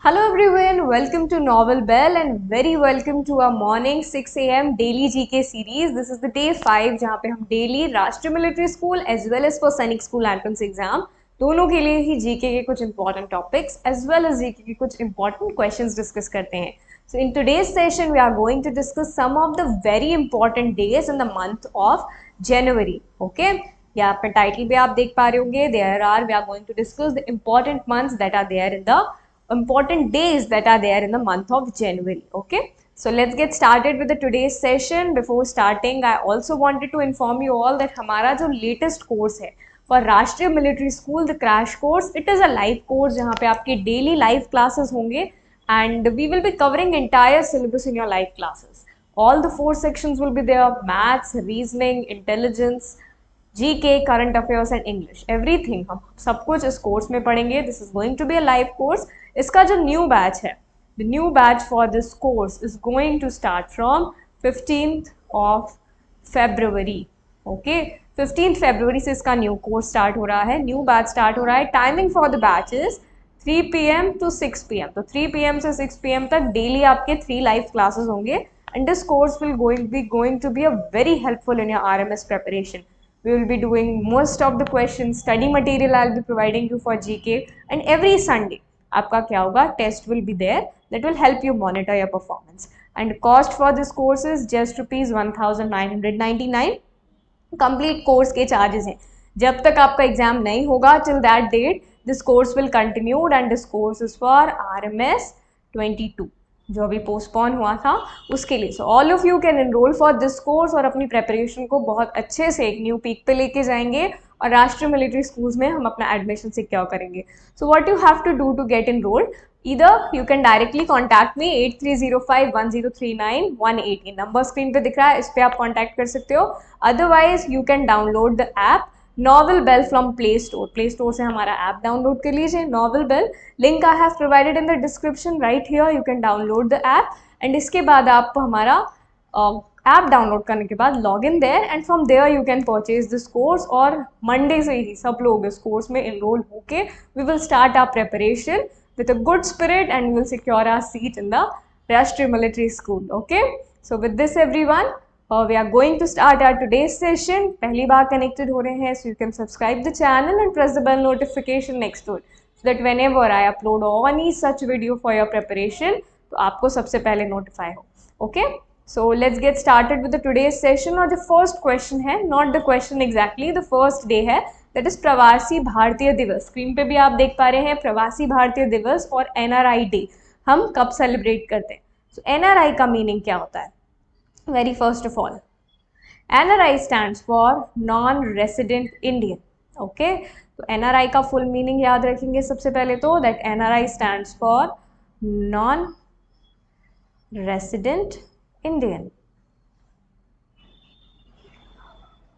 Hello everyone, welcome to Novel Bell and very welcome to our morning 6 a.m. daily GK series. This is the day 5 जहाँ पे हम daily राष्ट्रीय military school as well as for सैनिक school entrance exam दोनों के लिए ही GK के कुछ important topics as well as GK के कुछ important questions discuss करते हैं. So in today's session we are going to discuss some of the very important days in the month of January. Okay. या अपने title भी आप देख पा रहे होंगे. We are going to discuss the important months that are there in the important days that are there in the month of January. Okay, so let's get started with the today's session. Before starting, I also wanted to inform you all that हमारा जो latest course है for राष्ट्रीय military school the crash course, it is a live course जहाँ पे आपके daily live classes होंगे and we will be covering entire syllabus in your live classes. All the 4 sections will be there: maths, reasoning, intelligence, GK, current affairs and English, everything हम सब कुछ इस course में पढ़ेंगे. This is going to be a live course. इसका जो new batch है, the new batch for this course is going to start from 15th of February. Okay, 15th February से इसका न्यू कोर्स स्टार्ट हो रहा है, न्यू बैच स्टार्ट हो रहा है. Timing for the batch is 3 PM to 6 PM. तो 3 PM से 6 PM तक डेली आपके 3 लाइव क्लासेस होंगे and this course will going to be a very helpful in your RMS preparation. We will be doing most of the questions, study material I'll be providing you for GK, and every Sunday आपका क्या होगा, test will be there that will help you monitor your performance. And cost for this course is just ₹1999. complete course के charges हैं. जब तक आपका exam नहीं होगा, till that date this course will continue and this course is for RMS 22 जो अभी postpone हुआ था उसके लिए. So all of you can enrol for this course और अपनी प्रेपरेशन को बहुत अच्छे से एक न्यू पीक पे लेके जाएंगे और राष्ट्रीय मिलिट्री स्कूल्स में हम अपना एडमिशन सिक्योर करेंगे. So what you have to do to get enrolled, either you can directly contact me 8305103918. Number screen पे दिख रहा है, इस पे आप कॉन्टैक्ट कर सकते हो. Otherwise you can download the app Novel Bell from play store से हमारा ऐप डाउनलोड कर लीजिए, Novel Bell. Link I have provided in the description right here. You can download the app and इसके बाद आप हमारा ऐप डाउनलोड करने के बाद log in there and from there you can purchase this course. और मंडे से ही सब लोग इस कोर्स में एनरोल होके we will start our preparation with a good spirit and we will secure our seat in the Rashtriya Military School. Okay, so with this everyone, we are going to start our today's session. पहली बार connected हो रहे हैं, so you can subscribe the channel and press the bell notification next to it so that whenever I upload any such video for your preparation, तो आपको सबसे पहले notify हो. Okay, so let's get started with the today's session. और जो first question है, not the question exactly, the first day है, that is प्रवासी भारतीय दिवस. स्क्रीन पे भी आप देख पा रहे हैं प्रवासी भारतीय दिवस और NRI डे हम कब सेलिब्रेट करते हैं. सो NRI का मीनिंग क्या होता है? Very first of all, NRI stands for non resident Indian. Okay, तो NRI का फुल मीनिंग याद रखेंगे सबसे पहले तो, that NRI stands for non resident Indian.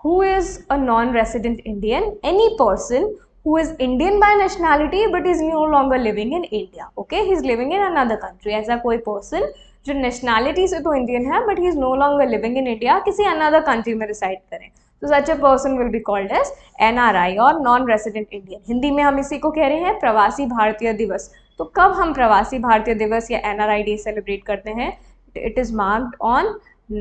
Who is a non-resident Indian? Any person who is Indian by nationality but is no longer living in India. Okay, he is living in another country. ऐसा कोई person जो nationality से तो Indian है but he is no longer living in India, किसी another country में reside करें, तो such a person will be called as NRI और non-resident Indian. हिंदी में हम इसी को कह रहे हैं प्रवासी भारतीय दिवस. तो कब हम प्रवासी भारतीय दिवस या NRI डे सेलिब्रेट करते हैं? It is marked on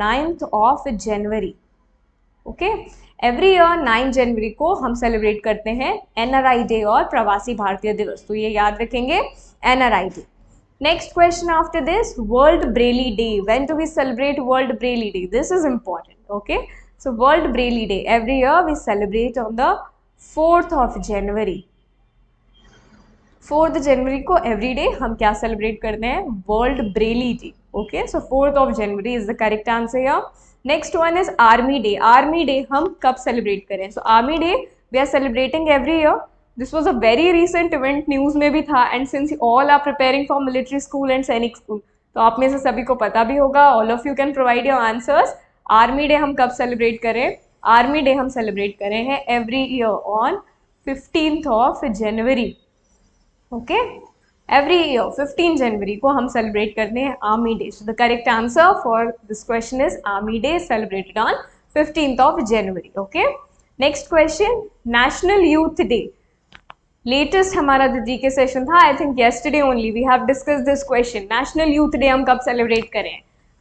9th of January. Okay, every year 9 जनवरी को हम सेलिब्रेट करते हैं NRI डे और प्रवासी भारतीय दिवस. तो ये याद रखेंगे NRI day. Next question after this, world Braille day. When do we celebrate world Braille day? This is important. Okay, so world Braille day every year we celebrate on the 4th of January. 4th जनवरी को every day हम क्या celebrate करते हैं? World Braille day. Okay, so 4th of January is the correct answer here. Next one is army day. Army day हम कब celebrate करें? सो army day we are celebrating every year. This was a very recent event, news में भी था and since all are preparing for military school and Sainik school, तो आप में से सभी को पता भी होगा. All of you can provide your answers. Army day हम कब सेलिब्रेट करें? आर्मी डे हम सेलिब्रेट करें हैं every year on 15th of January. Okay, every year 15 जनवरी को हम सेलिब्रेट करते हैं army day. So the correct answer for this question is army day celebrated on 15th of January. Okay, next question, national youth day. Latest हमारा जो GK session था, I think yesterday only we have discuss this question, national youth day हम कब celebrate करें?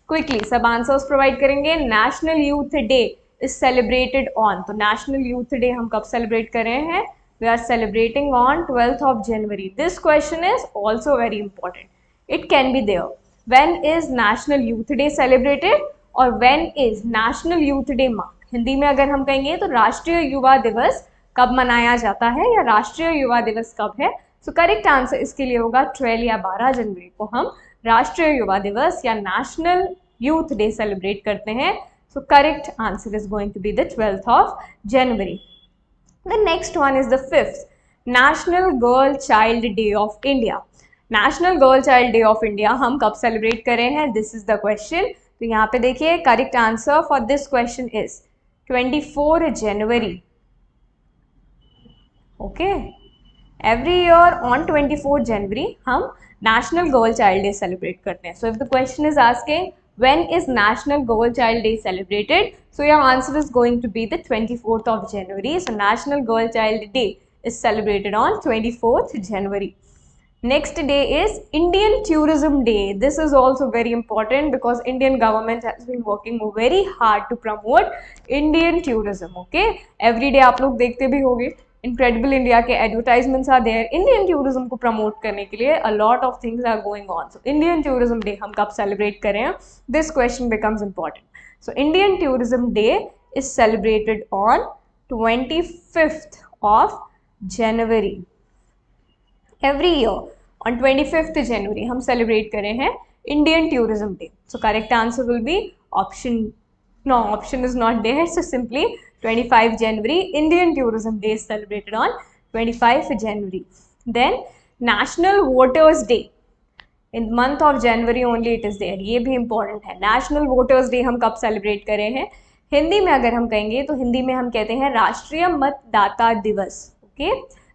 Quickly सब answers provide करेंगे। National youth day is celebrated on, तो national youth day हम कब सेलिब्रेट कर रहे हैं? We are celebrating on 12th of January. This question is also very important. It can be there. When is National Youth Day celebrated और when is National Youth Day marked? Hindi में अगर हम कहेंगे तो राष्ट्रीय युवा दिवस कब मनाया जाता है या राष्ट्रीय युवा दिवस कब है? सो करेक्ट आंसर इसके लिए होगा 12 या 12 जनवरी को हम राष्ट्रीय युवा दिवस या नेशनल यूथ डे सेलिब्रेट करते हैं. So correct answer is going to be the 12th of January. The next one is the 5th, National Girl Child Day of India. National girl child day of India हम कब celebrate कर रहे हैं? This is the question. तो यहाँ पे देखिए correct answer for this question is 24 January. Okay, every year on 24 जनवरी हम national girl child day celebrate करते हैं. So if the question is asking when is National Girl Child Day celebrated, so your answer is going to be the 24th of January. So National Girl Child Day is celebrated on 24th January. Next day is Indian Tourism Day. This is also very important because Indian government has been working very hard to promote Indian tourism. Okay, every day आप लोग देखते भी होंगे Incredible India के advertisements are there. Indian tourism को promote करने के लिए a lot of things are going on. So Indian Tourism Day हम कब celebrate करें? This question becomes important. So Indian Tourism Day is celebrated on 25th of January. Every year on 25th January हम celebrate कर रहे हैं Indian Tourism Day. So correct answer will be option. No, option is not there. So simply 25 January, Indian Tourism Day is celebrated on 25 January. Then National Voters Day. In month of January only it is there. ये भी important है. National Voters Day हम कब celebrate कर रहे हैं? हिंदी में अगर हम कहेंगे तो हिंदी में हम कहते हैं राष्ट्रीय मतदाता दिवस. ओके,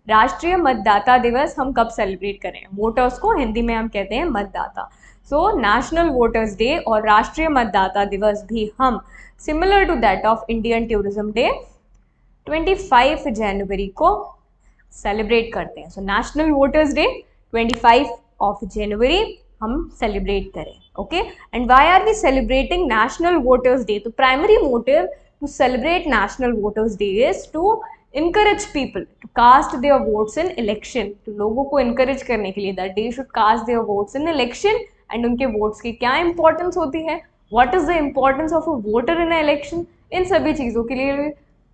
राष्ट्रीय मतदाता दिवस हम कब सेलिब्रेट करें? वोटर्स को हिंदी में हम कहते हैं मतदाता. सो नेशनल वोटर्स डे और राष्ट्रीय मतदाता दिवस भी हम similar to that of Indian tourism day 25 जनवरी को सेलिब्रेट करते हैं. So national voters day 25 of January हम सेलिब्रेट करें. Okay, and why are we celebrating national voters day? तो primary motive to celebrate national voters day is to encourage people to cast their votes in election. तो लोगों को encourage करने के लिए that they should cast their votes in election. and उनके votes की क्या importance होती है? What is the importance of a voter in an election? इन सभी चीज़ों के लिए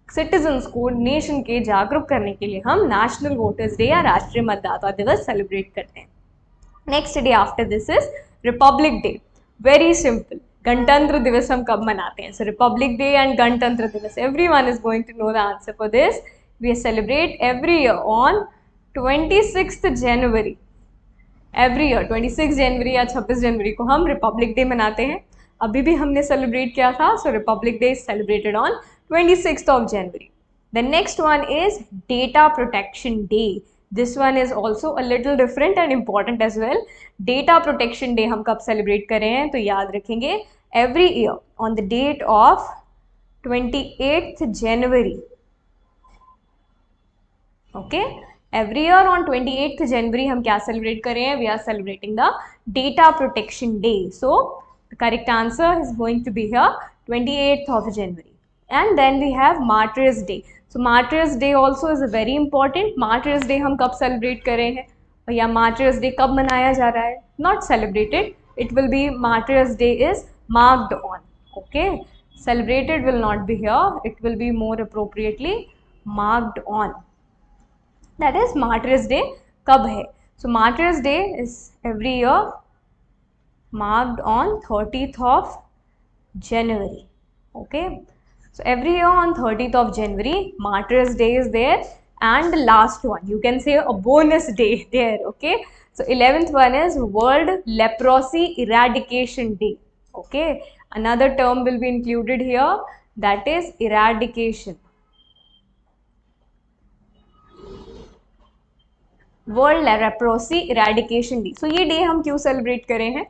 citizens को nation के जागरूक करने के लिए हम national voters day या राष्ट्रीय मतदाता दिवस celebrate करते हैं. Next day after this is Republic Day. Very simple. गणतंत्र दिवस हम कब मनाते हैं? सो रिपब्लिक डे एंड गणतंत्र दिवस, everyone is going to know the answer for this. We celebrate every year on 26 January. Every year 26 January या 26 जनवरी को हम रिपब्लिक डे मनाते हैं. अभी भी हमने सेलिब्रेट किया था. So republic day is celebrated on 26th of January. The next one is Data Protection Day. This one is also a little different and important as well. Data Protection Day हम कब celebrate कर रहे हैं? तो याद रखेंगे every year on the date of 28th January. Okay, every year on 28th January हम क्या सेलिब्रेट कर रहे हैं? We are celebrating the Data Protection Day. So the correct answer is going to be here 28th of January. And then we have Martyrs Day. So Martyrs Day also is a very important. Martyrs Day हम कब celebrate कर रहे हैं? या Martyrs Day कब मनाया जा रहा है? Not celebrated. It will be Martyrs Day is marked on. Okay, celebrated will not be here. It will be more appropriately marked on. That is Martyrs Day कब है? So Martyrs Day is every year marked on 30th of January. Okay. So every year on 30th of January, Martyrs Day is there, and the last one, you can say a bonus day there. Okay, so 11th one is World Leprosy Eradication Day. Okay, another term will be included here, that is eradication. World Leprosy Eradication Day. So ये day हम क्यों celebrate कर रहे हैं?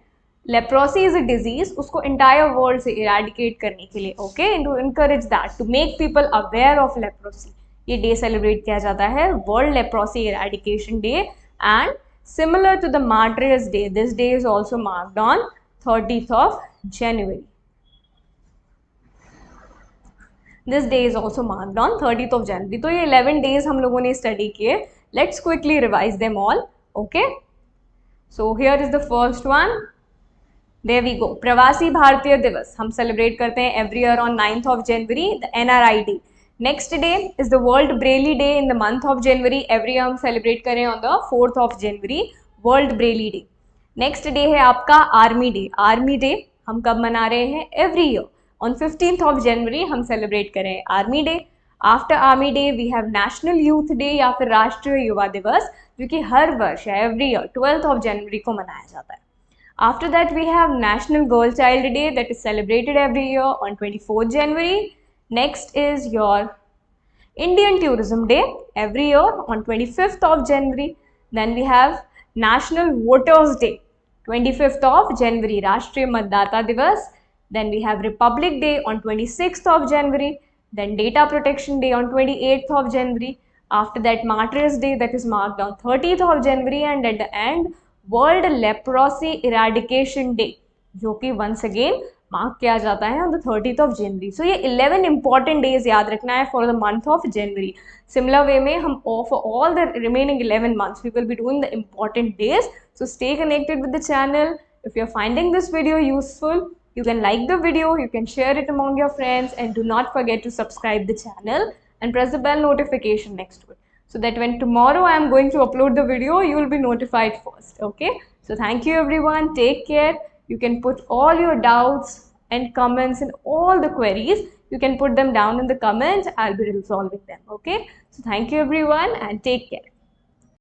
Leprosy is a disease, उसको entire world से eradicate करने के लिए. Okay, to encourage that, to make people aware of leprosy. ये डे सेलिब्रेट किया जाता है world leprosy eradication day and similar to the Martyrs Day, this day is also marked on 30th of January. This day is also marked on 30th of January. तो ये 11 days हम लोगों ने study किए. Let's quickly revise them all. Okay. So here is the first one. There we go. प्रवासी भारतीय दिवस हम celebrate करते हैं every year on 9th of January, the NRI Day. Next day is the World Braille Day in the month of January. Every year हम celebrate करें on the 4th of January, World Braille Day. Next day है आपका Army Day. Army Day हम कब मना रहे हैं? Every year on 15th of January हम celebrate करें Army Day. After Army Day we have National Youth Day या फिर राष्ट्रीय युवा दिवस, जो कि हर वर्ष every year 12th of January को मनाया जाता है. After that we have National Girl Child Day that is celebrated every year on 24th January. Next is your Indian Tourism Day every year on 25th of January. Then we have National Voters Day 25th of January, Rashtriya Matdata Divas. Then we have Republic Day on 26th of January. Then Data Protection Day on 28th of January. After that Martyrs Day that is marked on 30th of January, and at the end World Leprosy Eradication Day, जो कि once again mark किया जाता है on the 30th of January. So ये 11 important days याद रखना है for the month of January. Similar way में हम for all the remaining 11 months we will be doing the important days. So stay connected with the channel. If you are finding this video useful, you can like the video, you can share it among your friends, and do not forget to subscribe the channel and press the bell notification next to it, so that when tomorrow I am going to upload the video, you will be notified first. Okay, so thank you everyone, take care. You can put all your doubts and comments and all the queries, you can put them down in the comments. I'll be resolving them. Okay, so thank you everyone and take care.